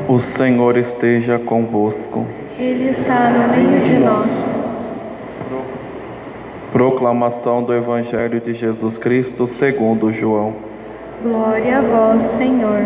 O Senhor esteja convosco. Ele está no meio de nós. Proclamação do Evangelho de Jesus Cristo segundo João. Glória a vós, Senhor.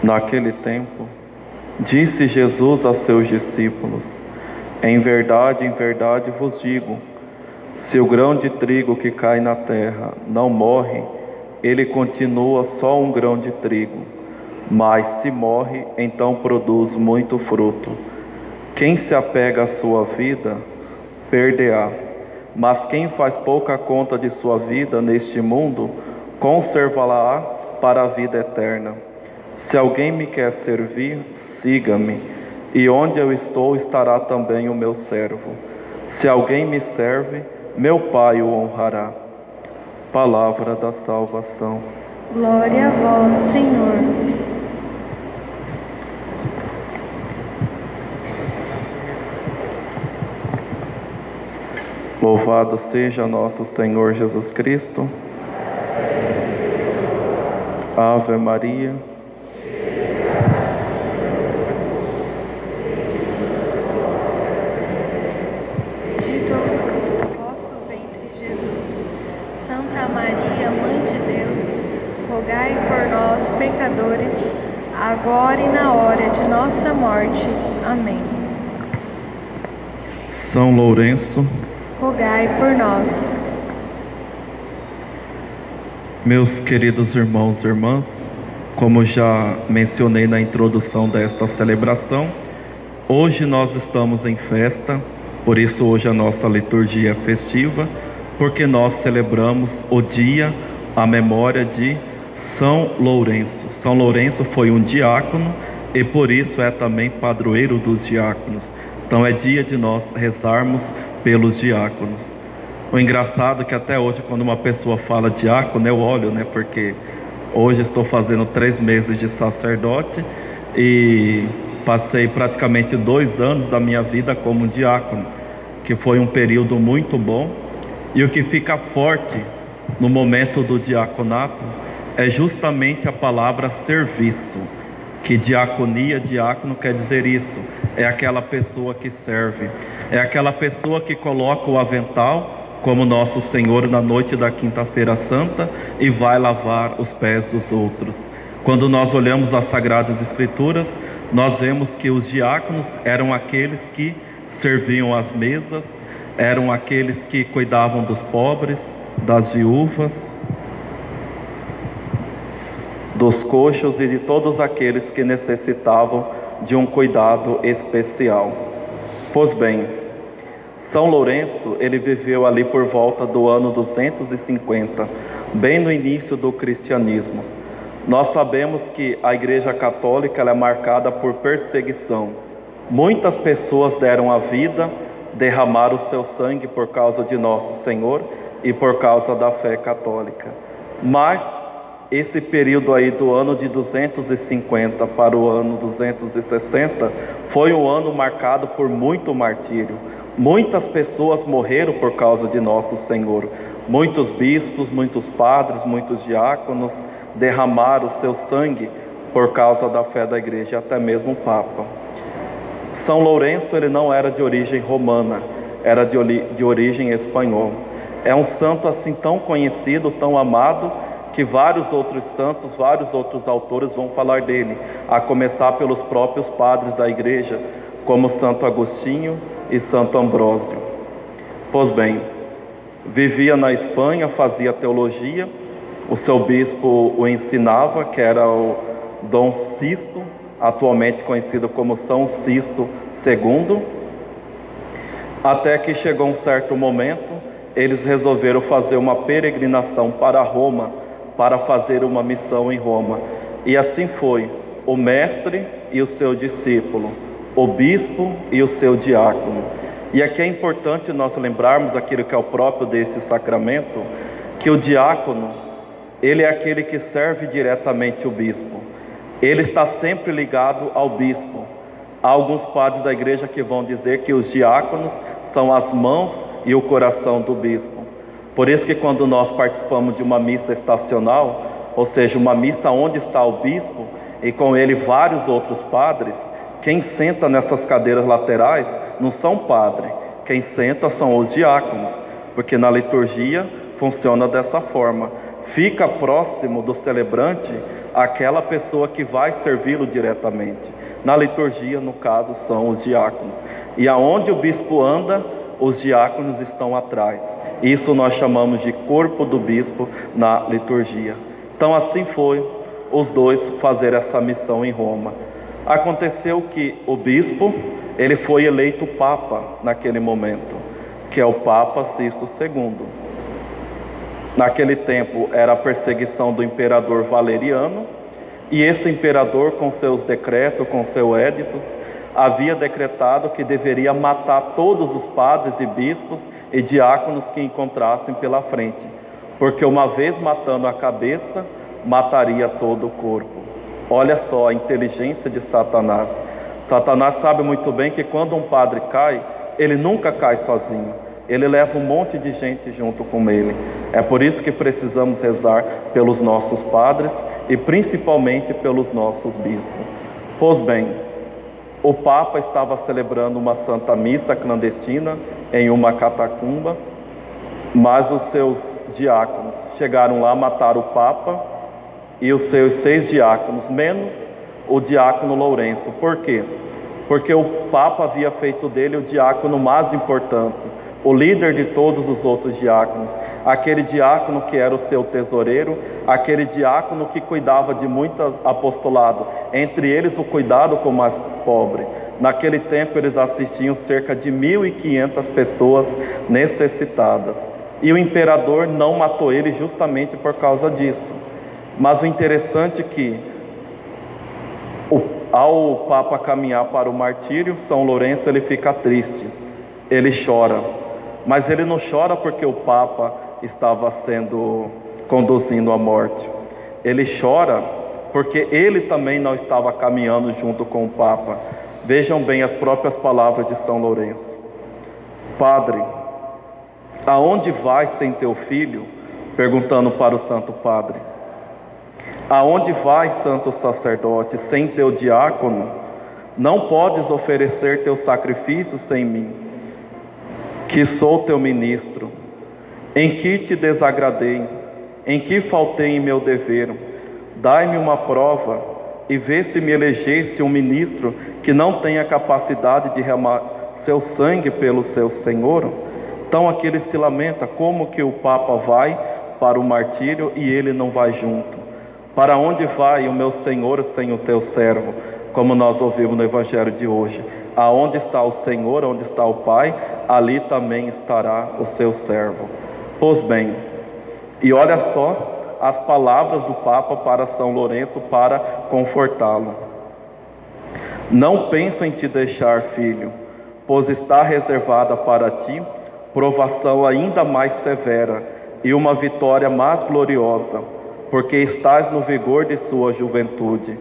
Naquele tempo, disse Jesus a seus discípulos: em verdade vos digo, se o grão de trigo que cai na terra não morre, ele continua só um grão de trigo, mas se morre, então produz muito fruto. Quem se apega à sua vida, perde-a, mas quem faz pouca conta de sua vida neste mundo, conservá-la-á para a vida eterna. Se alguém me quer servir, siga-me, e onde eu estou estará também o meu servo. Se alguém me serve, meu Pai o honrará. Palavra da salvação. Glória a vós, Senhor. Louvado seja nosso Senhor Jesus Cristo. Ave Maria. Rogai por nós, pecadores, agora e na hora de nossa morte. Amém. São Lourenço, rogai por nós. Meus queridos irmãos e irmãs, como já mencionei na introdução desta celebração, hoje nós estamos em festa, por isso hoje a nossa liturgia é festiva, porque nós celebramos o dia, a memória de São Lourenço. São Lourenço foi um diácono e por isso é também padroeiro dos diáconos. Então é dia de nós rezarmos pelos diáconos. O engraçado é que até hoje, quando uma pessoa fala diácono, eu olho, porque hoje estou fazendo 3 meses de sacerdote e passei praticamente 2 anos da minha vida como diácono, que foi um período muito bom. E o que fica forte no momento do diaconato é justamente a palavra serviço, que diaconia, diácono quer dizer isso, é aquela pessoa que serve, é aquela pessoa que coloca o avental, como nosso Senhor na noite da Quinta-feira Santa, e vai lavar os pés dos outros. Quando nós olhamos as Sagradas Escrituras, nós vemos que os diáconos eram aqueles que serviam as mesas, eram aqueles que cuidavam dos pobres, das viúvas, dos coxos e de todos aqueles que necessitavam de um cuidado especial. Pois bem, São Lourenço, ele viveu ali por volta do ano 250, bem no início do cristianismo. Nós sabemos que a Igreja Católica ela é marcada por perseguição. Muitas pessoas deram a vida, derramaram o seu sangue por causa de nosso Senhor e por causa da fé católica. Mas esse período aí do ano de 250 para o ano 260 foi um ano marcado por muito martírio. Muitas pessoas morreram por causa de nosso Senhor. Muitos bispos, muitos padres, muitos diáconos derramaram o seu sangue por causa da fé da igreja, até mesmo o Papa. São Lourenço ele não era de origem romana, era de origem espanhola. É um santo assim tão conhecido, tão amado, que vários outros santos, vários outros autores vão falar dele, a começar pelos próprios padres da igreja, como Santo Agostinho e Santo Ambrósio. Pois bem, vivia na Espanha, fazia teologia, o seu bispo o ensinava, que era o Dom Sisto, atualmente conhecido como São Sisto II, até que chegou um certo momento, eles resolveram fazer uma peregrinação para Roma, para fazer uma missão em Roma. E assim foi, o mestre e o seu discípulo, o bispo e o seu diácono. E aqui é importante nós lembrarmos aquilo que é o próprio desse sacramento, que o diácono, ele é aquele que serve diretamente o bispo. Ele está sempre ligado ao bispo. Há alguns padres da igreja que vão dizer que os diáconos são as mãos e o coração do bispo. Por isso que quando nós participamos de uma missa estacional, ou seja, uma missa onde está o bispo e com ele vários outros padres, quem senta nessas cadeiras laterais não são padres, quem senta são os diáconos, porque na liturgia funciona dessa forma. Fica próximo do celebrante aquela pessoa que vai servi-lo diretamente. Na liturgia, no caso, são os diáconos. E aonde o bispo anda, os diáconos estão atrás. Isso nós chamamos de corpo do bispo na liturgia. Então assim foi os dois fazer essa missão em Roma. Aconteceu que o bispo, ele foi eleito papa naquele momento, que é o Papa Sisto II. Naquele tempo era a perseguição do imperador Valeriano, e esse imperador, com seus decretos, com seus éditos, havia decretado que deveria matar todos os padres e bispos e diáconos que encontrassem pela frente, porque uma vez matando a cabeça, mataria todo o corpo. Olha só a inteligência de Satanás. Satanás sabe muito bem que quando um padre cai, ele nunca cai sozinho. Ele leva um monte de gente junto com ele. É por isso que precisamos rezar pelos nossos padres e principalmente pelos nossos bispos. Pois bem, o Papa estava celebrando uma Santa Missa clandestina em uma catacumba, mas os seus diáconos chegaram lá, mataram o Papa e os seus 6 diáconos, menos o diácono Lourenço. Por quê? Porque o Papa havia feito dele o diácono mais importante, o líder de todos os outros diáconos, aquele diácono que era o seu tesoureiro, aquele diácono que cuidava de muito apostolado, entre eles o cuidado com o mais pobre. Naquele tempo eles assistiam cerca de 1.500 pessoas necessitadas, e o imperador não matou ele justamente por causa disso. Mas o interessante é que ao Papa caminhar para o martírio, São Lourenço ele fica triste, ele chora, mas ele não chora porque o Papa estava sendo conduzindo à morte. Ele chora porque ele também não estava caminhando junto com o Papa. Vejam bem as próprias palavras de São Lourenço: Padre, aonde vais sem teu filho? Perguntando para o Santo Padre. Aonde vais, santo sacerdote, sem teu diácono? Não podes oferecer teu sacrifício sem mim, que sou teu ministro. Em que te desagradei? Em que faltei em meu dever? Dai-me uma prova e vê se me elegesse um ministro que não tenha capacidade de derramar seu sangue pelo seu Senhor. Então aqui ele se lamenta, como que o Papa vai para o martírio e ele não vai junto? Para onde vai o meu Senhor sem o teu servo? Como nós ouvimos no Evangelho de hoje. Aonde está o Senhor, onde está o Pai, ali também estará o seu servo. Pois bem, e olha só as palavras do Papa para São Lourenço para confortá-lo. Não penso em te deixar, filho, pois está reservada para ti provação ainda mais severa e uma vitória mais gloriosa, porque estás no vigor de sua juventude.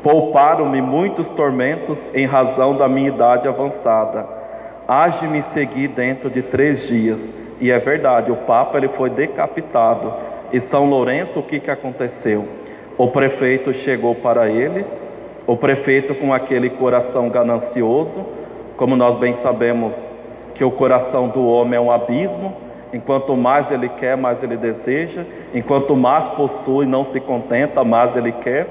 Pouparam-me muitos tormentos em razão da minha idade avançada. Hás de me seguir dentro de 3 dias. E é verdade, o Papa ele foi decapitado. E São Lourenço, o que aconteceu? O prefeito chegou para ele, o prefeito com aquele coração ganancioso, como nós bem sabemos que o coração do homem é um abismo. Enquanto mais ele quer, mais ele deseja. Enquanto mais possui, não se contenta, mais ele quer.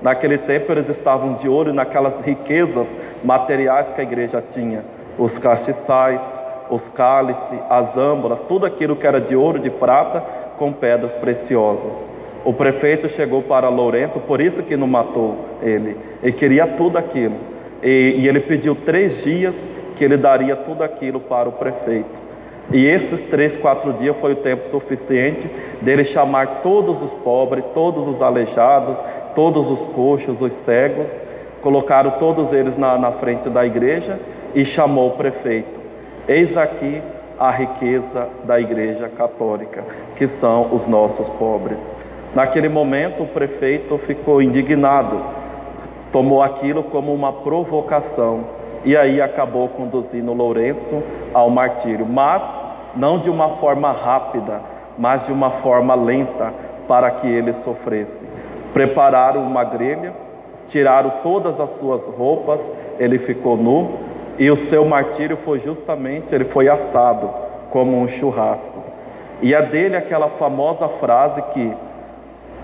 Naquele tempo eles estavam de olho naquelas riquezas materiais que a igreja tinha. Os castiçais, os cálices, as âmbaras, tudo aquilo que era de ouro, de prata, com pedras preciosas. O prefeito chegou para Lourenço, por isso que não matou ele. Ele queria tudo aquilo. E ele pediu 3 dias que ele daria tudo aquilo para o prefeito. E esses 3, 4 dias foi o tempo suficiente dele chamar todos os pobres, todos os aleijados, todos os coxos, os cegos, colocaram todos eles na frente da igreja e chamou o prefeito. Eis aqui a riqueza da Igreja Católica, que são os nossos pobres. Naquele momento, o prefeito ficou indignado, tomou aquilo como uma provocação, e aí acabou conduzindo Lourenço ao martírio, mas não de uma forma rápida, mas de uma forma lenta, para que ele sofresse. Prepararam uma grelha, tiraram todas as suas roupas, ele ficou nu, e o seu martírio foi justamente, ele foi assado como um churrasco. E é dele aquela famosa frase que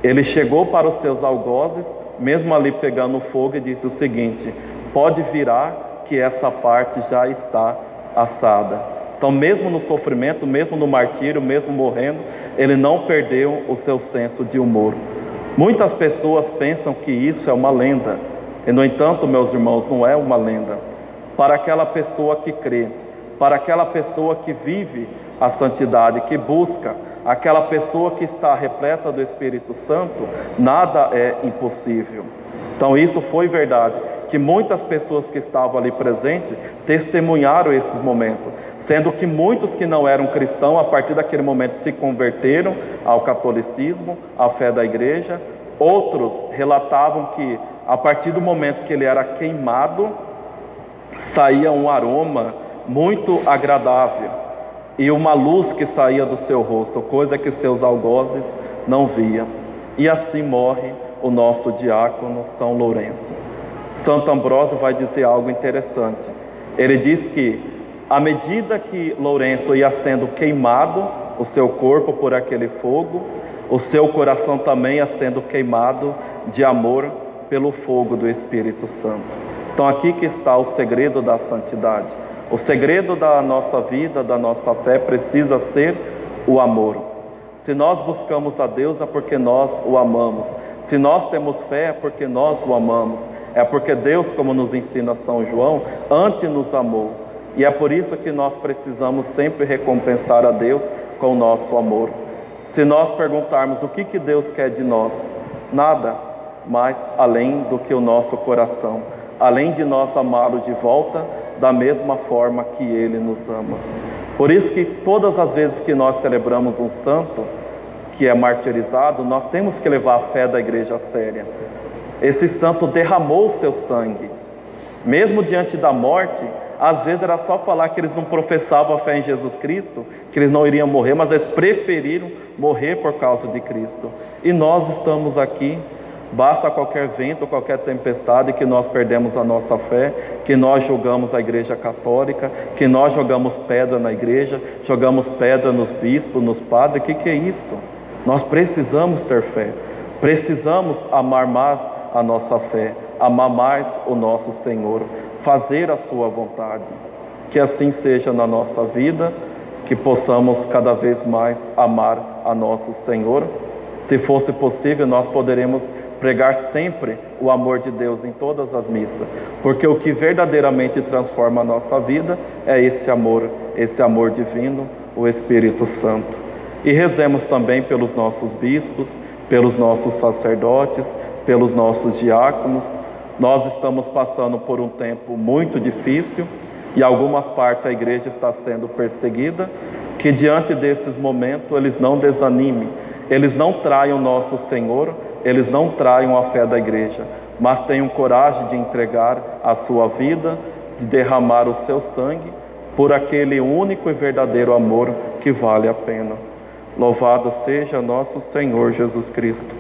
ele chegou para os seus algozes, mesmo ali pegando fogo, e disse o seguinte: pode virar que essa parte já está assada. Então, mesmo no sofrimento, mesmo no martírio, mesmo morrendo, ele não perdeu o seu senso de humor. Muitas pessoas pensam que isso é uma lenda, e no entanto, meus irmãos, não é uma lenda. Para aquela pessoa que crê, para aquela pessoa que vive a santidade, que busca, aquela pessoa que está repleta do Espírito Santo, nada é impossível. Então isso foi verdade, que muitas pessoas que estavam ali presentes testemunharam esses momentos, sendo que muitos que não eram cristãos, a partir daquele momento se converteram ao catolicismo, à fé da igreja. Outros relatavam que a partir do momento que ele era queimado, saía um aroma muito agradável e uma luz que saía do seu rosto, coisa que seus algozes não viam. E assim morre o nosso diácono São Lourenço. Santo Ambrósio vai dizer algo interessante. Ele diz que à medida que Lourenço ia sendo queimado, o seu corpo por aquele fogo, o seu coração também ia sendo queimado de amor pelo fogo do Espírito Santo. Então aqui que está o segredo da santidade. O segredo da nossa vida, da nossa fé, precisa ser o amor. Se nós buscamos a Deus, é porque nós o amamos. Se nós temos fé, é porque nós o amamos. É porque Deus, como nos ensina São João, antes nos amou. E é por isso que nós precisamos sempre recompensar a Deus com o nosso amor. Se nós perguntarmos o que Deus quer de nós, nada mais além do que o nosso coração. Além de nós amá-lo de volta, da mesma forma que ele nos ama. Por isso que todas as vezes que nós celebramos um santo que é martirizado, nós temos que levar a fé da igreja a séria. Esse santo derramou o seu sangue. Mesmo diante da morte, às vezes era só falar que eles não professavam a fé em Jesus Cristo, que eles não iriam morrer, mas eles preferiram morrer por causa de Cristo. E nós estamos aqui. Basta qualquer vento, qualquer tempestade, que nós perdemos a nossa fé, que nós jogamos a igreja católica, que nós jogamos pedra na igreja, jogamos pedra nos bispos, nos padres. O que é isso? Nós precisamos ter fé, precisamos amar mais a nossa fé, amar mais o nosso Senhor, fazer a sua vontade. Que assim seja na nossa vida, que possamos cada vez mais amar a nosso Senhor. Se fosse possível, nós poderemos pregar sempre o amor de Deus em todas as missas, porque o que verdadeiramente transforma a nossa vida é esse amor divino, o Espírito Santo. E rezemos também pelos nossos bispos, pelos nossos sacerdotes, pelos nossos diáconos. Nós estamos passando por um tempo muito difícil, e em algumas partes a igreja está sendo perseguida. Que diante desses momentos eles não desanimem, eles não traiam o nosso Senhor, eles não traiam a fé da igreja, mas tenham coragem de entregar a sua vida, de derramar o seu sangue por aquele único e verdadeiro amor que vale a pena. Louvado seja nosso Senhor Jesus Cristo.